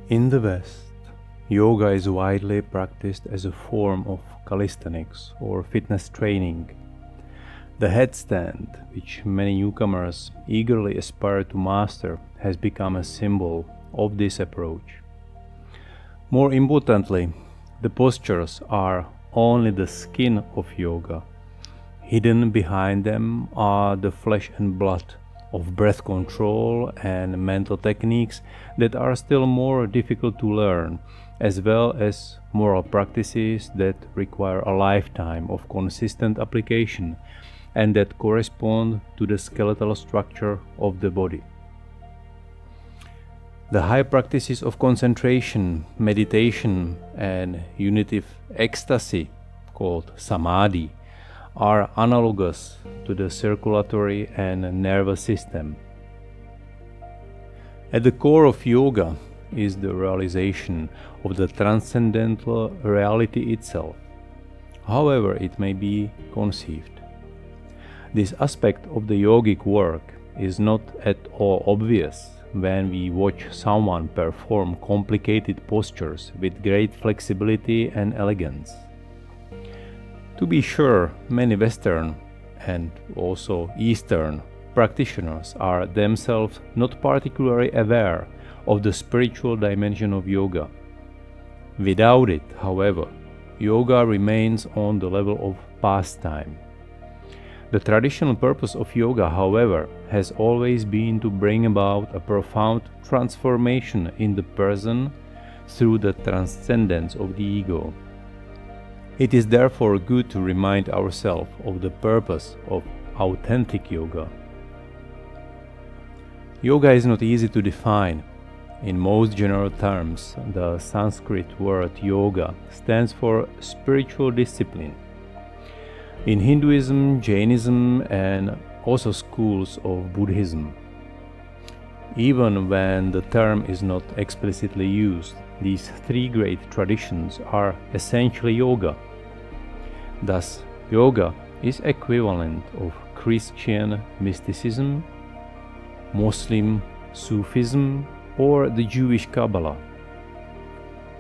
In the West, yoga is widely practiced as a form of calisthenics or fitness training. The headstand, which many newcomers eagerly aspire to master, has become a symbol of this approach. More importantly, the postures are only the skin of yoga. Hidden behind them are the flesh and blood of breath control and mental techniques that are still more difficult to learn, as well as moral practices that require a lifetime of consistent application and that correspond to the skeletal structure of the body. The high practices of concentration, meditation, and unitive ecstasy, called samadhi, are analogous to the circulatory and nervous system. At the core of yoga is the realization of the transcendental reality itself, however it may be conceived. This aspect of the yogic work is not at all obvious when we watch someone perform complicated postures with great flexibility and elegance. To be sure, many Western and also Eastern practitioners are themselves not particularly aware of the spiritual dimension of yoga. Without it, however, yoga remains on the level of pastime. The traditional purpose of yoga, however, has always been to bring about a profound transformation in the person through the transcendence of the ego. It is therefore good to remind ourselves of the purpose of authentic yoga. Yoga is not easy to define. In most general terms, the Sanskrit word yoga stands for spiritual discipline. In Hinduism, Jainism, and also schools of Buddhism, even when the term is not explicitly used, these three great traditions are essentially yoga. Thus, yoga is equivalent of Christian mysticism, Muslim Sufism, or the Jewish Kabbalah.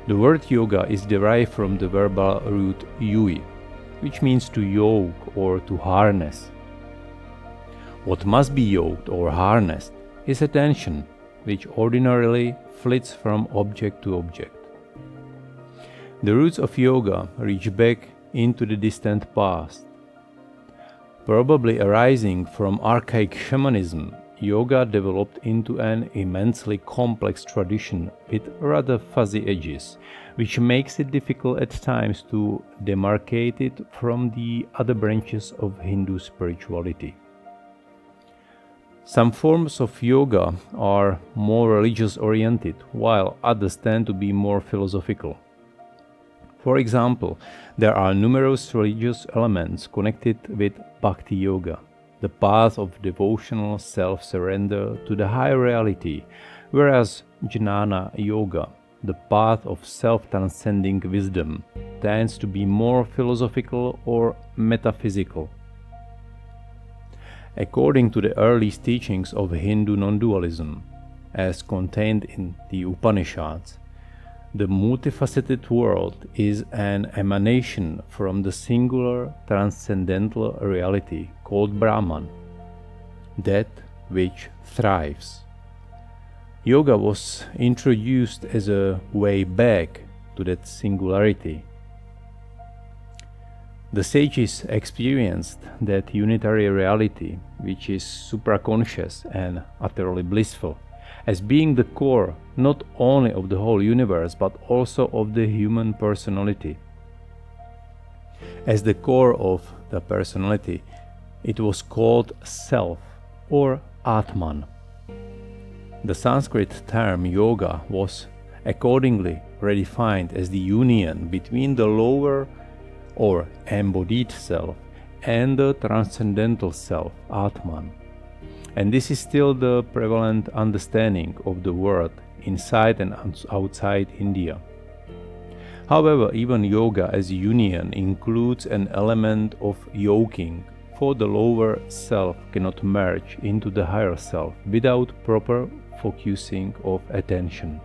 The word yoga is derived from the verbal root yui, which means to yoke or to harness. What must be yoked or harnessed is attention, which ordinarily flits from object to object. The roots of yoga reach back into the distant past. Probably arising from archaic shamanism, yoga developed into an immensely complex tradition with rather fuzzy edges, which makes it difficult at times to demarcate it from the other branches of Hindu spirituality. Some forms of yoga are more religious-oriented, while others tend to be more philosophical. For example, there are numerous religious elements connected with Bhakti Yoga, the path of devotional self-surrender to the higher reality, whereas Jnana Yoga, the path of self-transcending wisdom, tends to be more philosophical or metaphysical. According to the earliest teachings of Hindu non-dualism, as contained in the Upanishads, the multifaceted world is an emanation from the singular transcendental reality called Brahman, that which thrives. Yoga was introduced as a way back to that singularity. The sages experienced that unitary reality, which is supraconscious and utterly blissful, as being the core not only of the whole universe but also of the human personality. As the core of the personality, it was called self or Atman. The Sanskrit term yoga was accordingly redefined as the union between the lower or embodied self and the transcendental self, Atman. And this is still the prevalent understanding of the word inside and outside India. However, even yoga as a union includes an element of yoking, for the lower self cannot merge into the higher self without proper focusing of attention.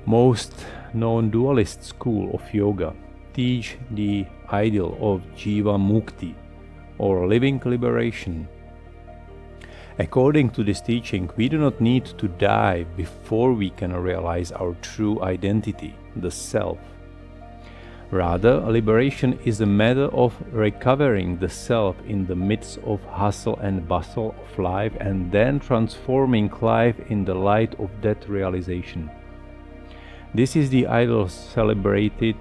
Most non-dualist school of yoga teach the ideal of Jiva Mukti, or living liberation. According to this teaching, we do not need to die before we can realize our true identity, the self. Rather, liberation is a matter of recovering the self in the midst of hustle and bustle of life and then transforming life in the light of that realization. This is the ideal celebrated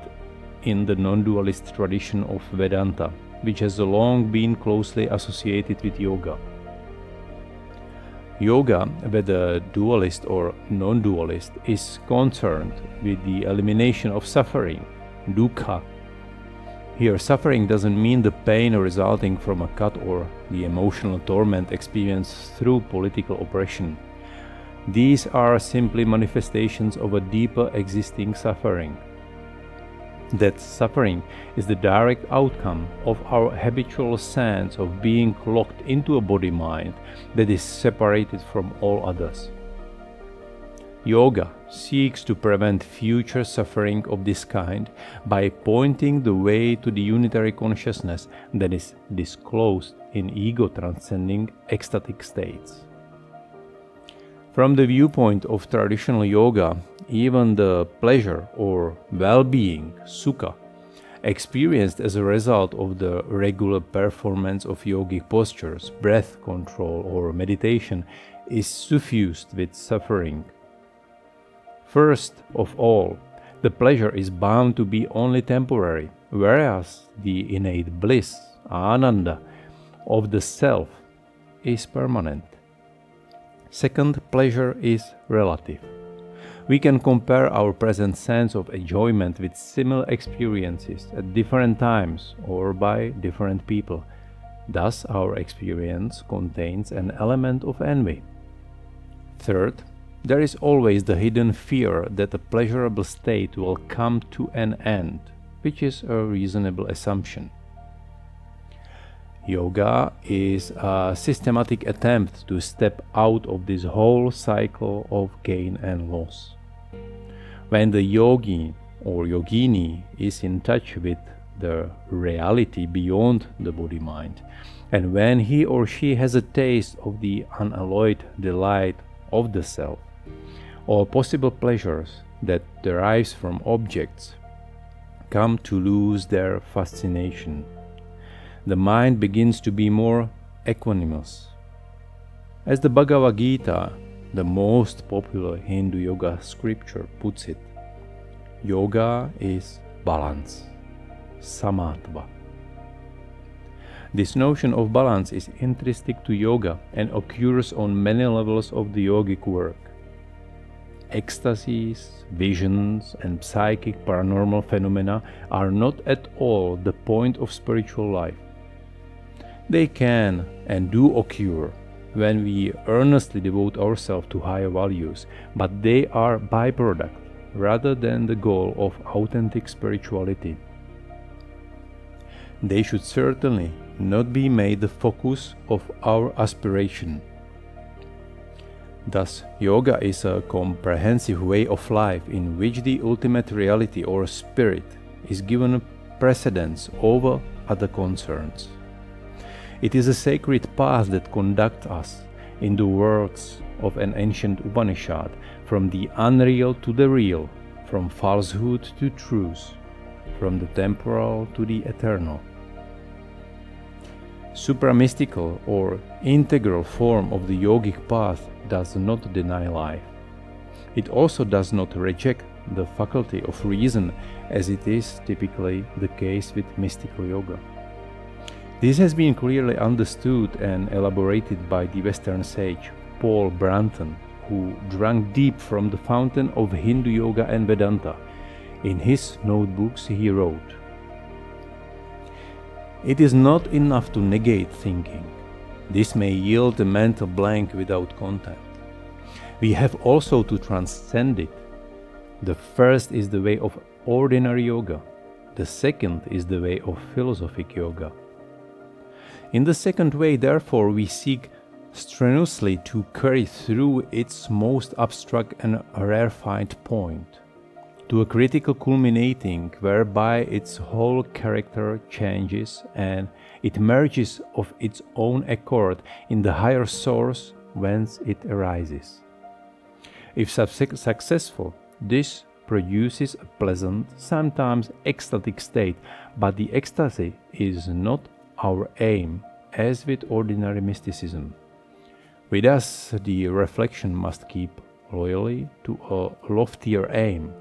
in the non-dualist tradition of Vedanta, which has long been closely associated with yoga. Yoga, whether dualist or non-dualist, is concerned with the elimination of suffering, dukkha. Here, suffering doesn't mean the pain resulting from a cut or the emotional torment experienced through political oppression. These are simply manifestations of a deeper existing suffering. That suffering is the direct outcome of our habitual sense of being locked into a body-mind that is separated from all others. Yoga seeks to prevent future suffering of this kind by pointing the way to the unitary consciousness that is disclosed in ego-transcending ecstatic states. From the viewpoint of traditional yoga, even the pleasure or well-being, sukha, experienced as a result of the regular performance of yogic postures, breath control or meditation, is suffused with suffering. First of all, the pleasure is bound to be only temporary, whereas the innate bliss, ananda, of the self is permanent. Second, pleasure is relative. We can compare our present sense of enjoyment with similar experiences at different times or by different people. Thus, our experience contains an element of envy. Third, there is always the hidden fear that a pleasurable state will come to an end, which is a reasonable assumption. Yoga is a systematic attempt to step out of this whole cycle of gain and loss. When the yogi or yogini is in touch with the reality beyond the body-mind, and when he or she has a taste of the unalloyed delight of the self, all possible pleasures that derive from objects come to lose their fascination. The mind begins to be more equanimous. As the Bhagavad Gita, the most popular Hindu yoga scripture, puts it, yoga is balance, samatva. This notion of balance is intrinsic to yoga and occurs on many levels of the yogic work. Ecstasies, visions, and psychic paranormal phenomena are not at all the point of spiritual life. They can and do occur when we earnestly devote ourselves to higher values, but they are byproduct rather than the goal of authentic spirituality. They should certainly not be made the focus of our aspiration. Thus, yoga is a comprehensive way of life in which the ultimate reality or spirit is given precedence over other concerns. It is a sacred path that conducts us, in the words of an ancient Upanishad, from the unreal to the real, from falsehood to truth, from the temporal to the eternal. Supramystical or integral form of the yogic path does not deny life. It also does not reject the faculty of reason, as it is typically the case with mystical yoga. This has been clearly understood and elaborated by the Western sage Paul Brunton, who drank deep from the fountain of Hindu yoga and Vedanta. In his notebooks he wrote, "It is not enough to negate thinking. This may yield a mental blank without content. We have also to transcend it. The first is the way of ordinary yoga. The second is the way of philosophic yoga. In the second way, therefore, we seek strenuously to carry through its most abstract and rarefied point, to a critical culminating whereby its whole character changes and it emerges of its own accord in the higher source whence it arises. If successful, this produces a pleasant, sometimes ecstatic state, but the ecstasy is not our aim, as with ordinary mysticism. With us, the reflection must keep loyally to a loftier aim,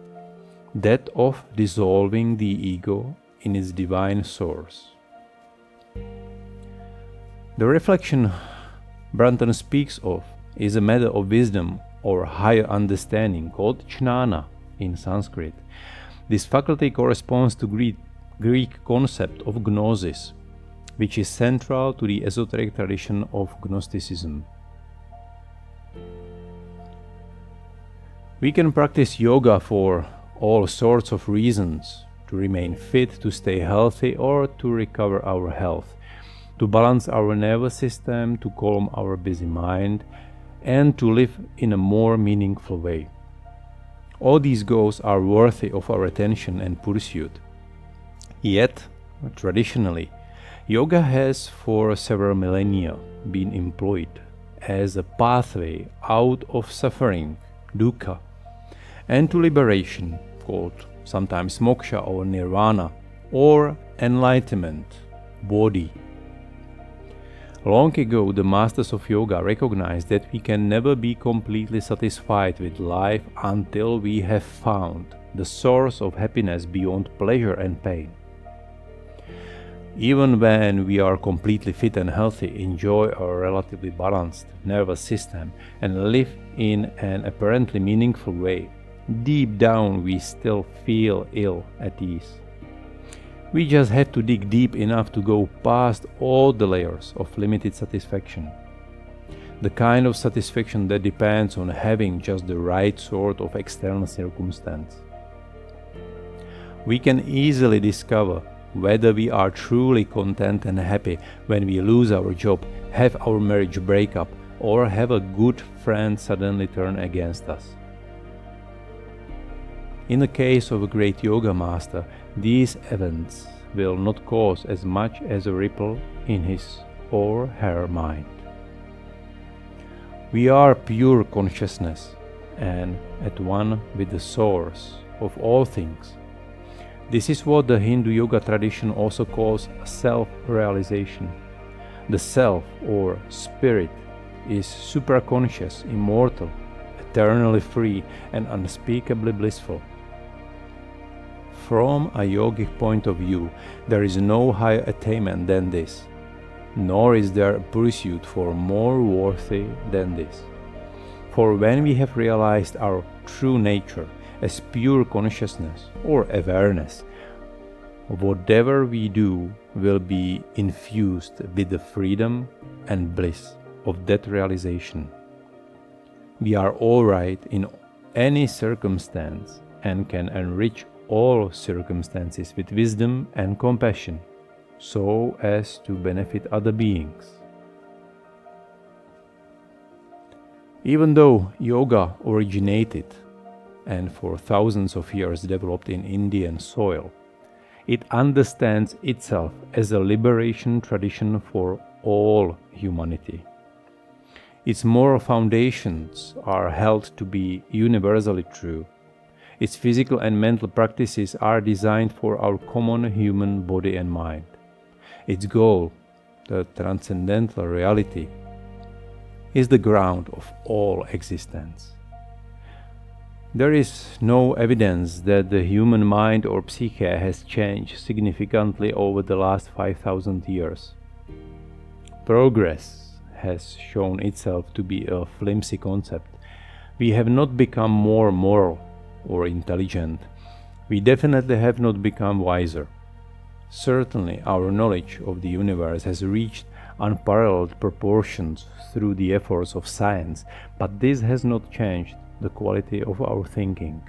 that of dissolving the ego in its divine source. The reflection Brunton speaks of is a matter of wisdom or higher understanding called jnana in Sanskrit. This faculty corresponds to Greek concept of gnosis, which is central to the esoteric tradition of Gnosticism. We can practice yoga for all sorts of reasons: to remain fit, to stay healthy, or to recover our health, to balance our nervous system, to calm our busy mind, and to live in a more meaningful way. All these goals are worthy of our attention and pursuit. Yet, traditionally, yoga has for several millennia been employed as a pathway out of suffering, dukkha, and to liberation, called sometimes moksha or nirvana, or enlightenment, bodhi. Long ago, the masters of yoga recognized that we can never be completely satisfied with life until we have found the source of happiness beyond pleasure and pain. Even when we are completely fit and healthy, enjoy our relatively balanced nervous system, and live in an apparently meaningful way, deep down we still feel ill at ease. We just have to dig deep enough to go past all the layers of limited satisfaction. The kind of satisfaction that depends on having just the right sort of external circumstance. We can easily discover whether we are truly content and happy when we lose our job, have our marriage break up, or have a good friend suddenly turn against us. In the case of a great yoga master, these events will not cause as much as a ripple in his or her mind. We are pure consciousness and at one with the source of all things. This is what the Hindu yoga tradition also calls self-realization. The self or spirit is supraconscious, immortal, eternally free, and unspeakably blissful. From a yogic point of view, there is no higher attainment than this, nor is there a pursuit for more worthy than this. For when we have realized our true nature as pure consciousness or awareness, whatever we do will be infused with the freedom and bliss of that realization. We are all right in any circumstance and can enrich all circumstances with wisdom and compassion, so as to benefit other beings. Even though yoga originated and for thousands of years developed in Indian soil, it understands itself as a liberation tradition for all humanity. Its moral foundations are held to be universally true. Its physical and mental practices are designed for our common human body and mind. Its goal, the transcendental reality, is the ground of all existence. There is no evidence that the human mind or psyche has changed significantly over the last 5,000 years. Progress has shown itself to be a flimsy concept. We have not become more moral or intelligent. We definitely have not become wiser. Certainly, our knowledge of the universe has reached unparalleled proportions through the efforts of science, but this has not changed the quality of our thinking.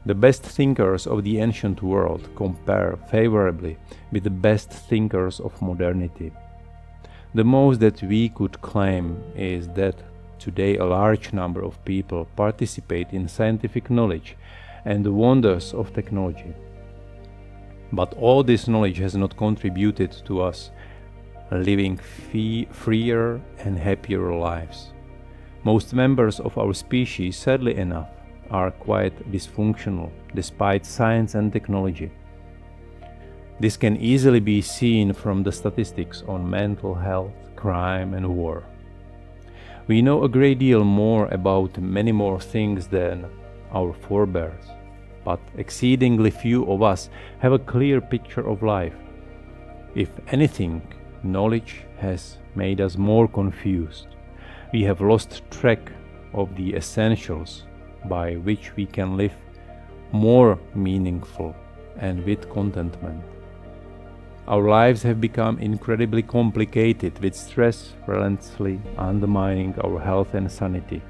The best thinkers of the ancient world compare favorably with the best thinkers of modernity. The most that we could claim is that today a large number of people participate in scientific knowledge and the wonders of technology. But all this knowledge has not contributed to us living freer and happier lives. Most members of our species, sadly enough, are quite dysfunctional despite science and technology. This can easily be seen from the statistics on mental health, crime and war. We know a great deal more about many more things than our forebears, but exceedingly few of us have a clear picture of life. If anything, knowledge has made us more confused. We have lost track of the essentials by which we can live more meaningful and with contentment. Our lives have become incredibly complicated, with stress relentlessly undermining our health and sanity.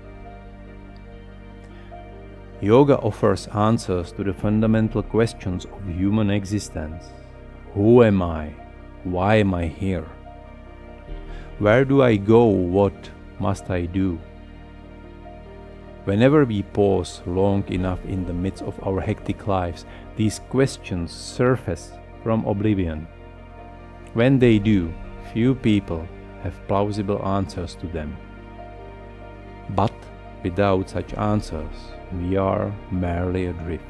Yoga offers answers to the fundamental questions of human existence. Who am I? Why am I here? Where do I go? What must I do? Whenever we pause long enough in the midst of our hectic lives, these questions surface from oblivion. When they do, few people have plausible answers to them. But without such answers, we are merely adrift.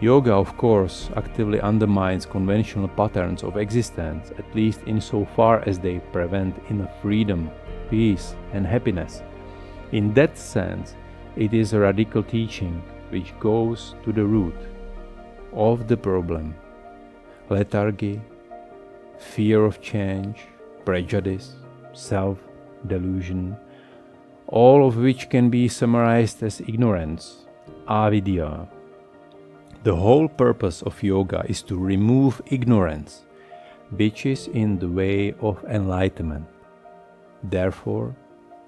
Yoga, of course, actively undermines conventional patterns of existence, at least insofar as they prevent inner freedom, peace, and happiness. In that sense, it is a radical teaching which goes to the root of the problem: lethargy, fear of change, prejudice, self-delusion, all of which can be summarized as ignorance, avidya. The whole purpose of yoga is to remove ignorance, which is in the way of enlightenment. Therefore,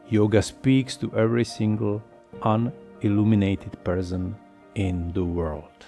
yoga speaks to every single unilluminated person in the world.